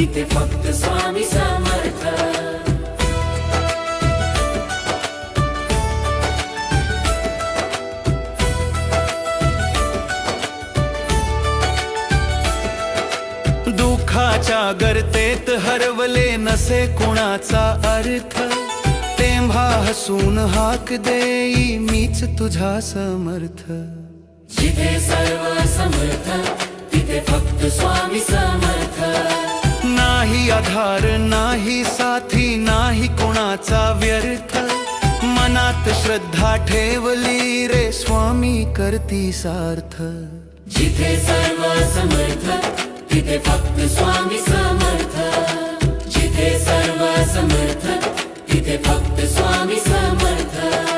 तिथे फक्त स्वामी समर्थ। दुःखाच्या गर्तेत हरवले नसे कुणाचा अर्थ, तेव्हा हसून हाक देई मीच तुझा समर्थ। जिथे सर्व समर्थ तिथे फक्त स्वामी समर्थ। नाही आधार नाही साथी नाही कोणाचा व्यर्थ, मनात श्रद्धा ठेवली रे स्वामी करती सार्थ। जिथे सर्व समर्थ तिथे फक्त स्वामी समर्थ। जिथे सर्व समर्थ तिथे फक्त स्वामी समर्थ।